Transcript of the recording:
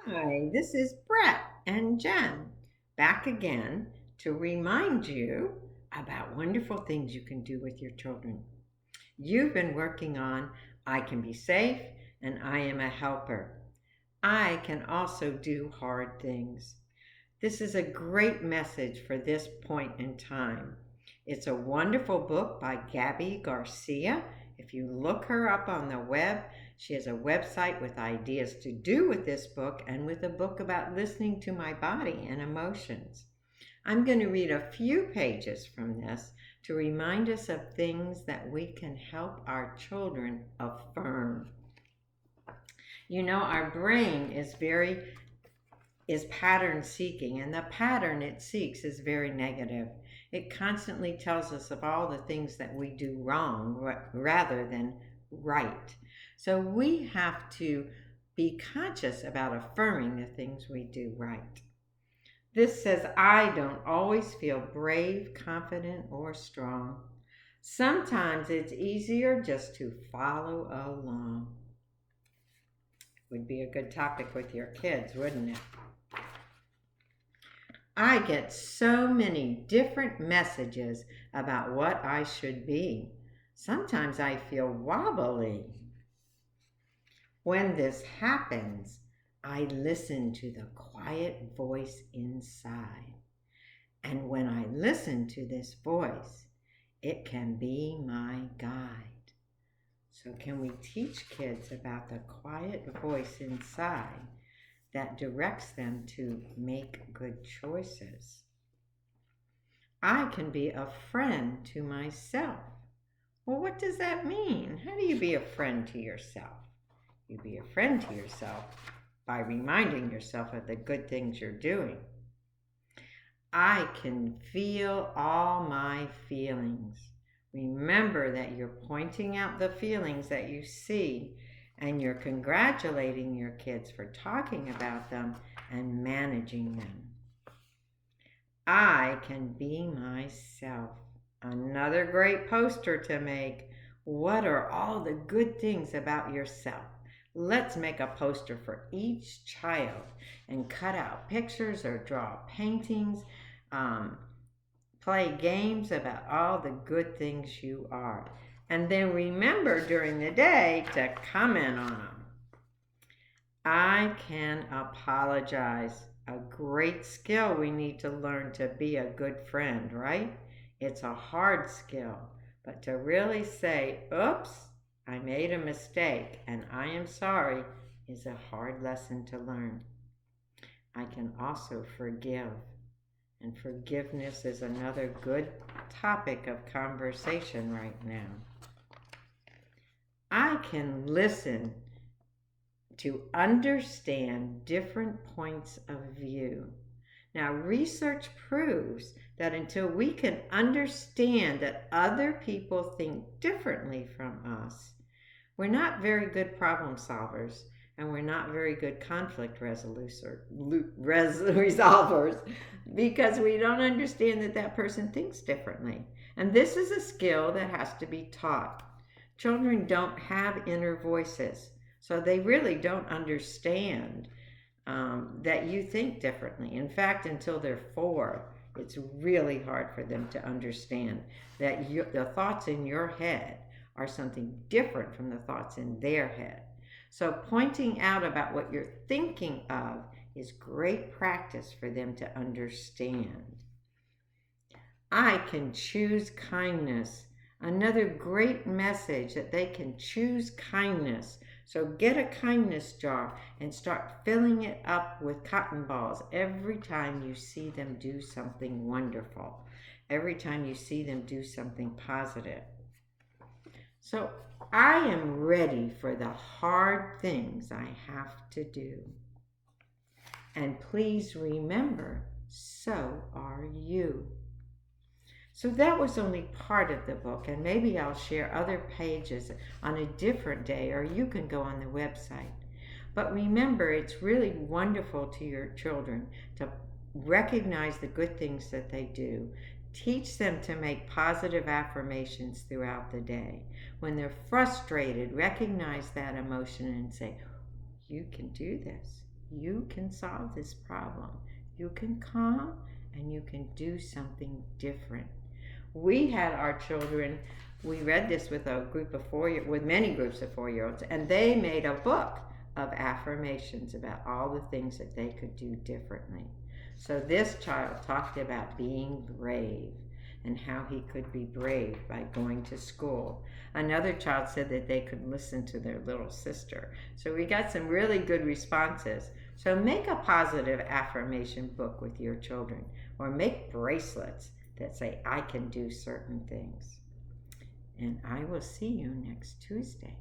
Hi, this is Brett and Jen back again to remind you about wonderful things you can do with your children. You've been working on I can be safe and I am a helper. I can also do hard things. This is a great message for this point in time. It's a wonderful book by Gabby Garcia. If you look her up on the web, she has a website with ideas to do with this book and with a book about listening to my body and emotions. I'm going to read a few pages from this to remind us of things that we can help our children affirm. You know, our brain is pattern seeking, and the pattern it seeks is very negative. It constantly tells us of all the things that we do wrong rather than right. So we have to be conscious about affirming the things we do right. This says, I don't always feel brave, confident, or strong. Sometimes it's easier just to follow along. Would be a good topic with your kids, wouldn't it? I get so many different messages about what I should be. Sometimes I feel wobbly. When this happens, I listen to the quiet voice inside. And when I listen to this voice, it can be my guide. So, can we teach kids about the quiet voice inside that directs them to make good choices? I can be a friend to myself. Well, what does that mean? How do you be a friend to yourself? You be a friend to yourself by reminding yourself of the good things you're doing. I can feel all my feelings. Remember that you're pointing out the feelings that you see and you're congratulating your kids for talking about them and managing them. I can be myself. Another great poster to make. What are all the good things about yourself? Let's make a poster for each child and cut out pictures or draw paintings, play games about all the good things you are. And then remember during the day to comment on them. I can apologize. A great skill we need to learn to be a good friend, right? It's a hard skill, but to really say, oops, I made a mistake and I am sorry is a hard lesson to learn. I can also forgive, and forgiveness is another good topic of conversation right now. I can listen to understand different points of view. Now, research proves that until we can understand that other people think differently from us, we're not very good problem solvers and we're not very good conflict resolvers because we don't understand that that person thinks differently. And this is a skill that has to be taught. Children don't have inner voices. So they really don't understand that you think differently. In fact, until they're 4, it's really hard for them to understand that the thoughts in your head are something different from the thoughts in their head. So pointing out about what you're thinking of is great practice for them to understand. I can choose kindness. Another great message that they can choose kindness. So get a kindness jar and start filling it up with cotton balls every time you see them do something wonderful, every time you see them do something positive. So I am ready for the hard things I have to do. And please remember, so are you. So that was only part of the book, and maybe I'll share other pages on a different day, or you can go on the website. But remember, it's really wonderful to your children to recognize the good things that they do. Teach them to make positive affirmations throughout the day. When they're frustrated, recognize that emotion and say, you can do this. you can solve this problem. You can come and you can do something different. We had our children, we read this with a group of with many groups of 4-year-olds, and they made a book of affirmations about all the things that they could do differently. So this child talked about being brave and how he could be brave by going to school. Another child said that they could listen to their little sister. So we got some really good responses. So make a positive affirmation book with your children, or make bracelets that say, I can do certain things. And I will see you next Tuesday.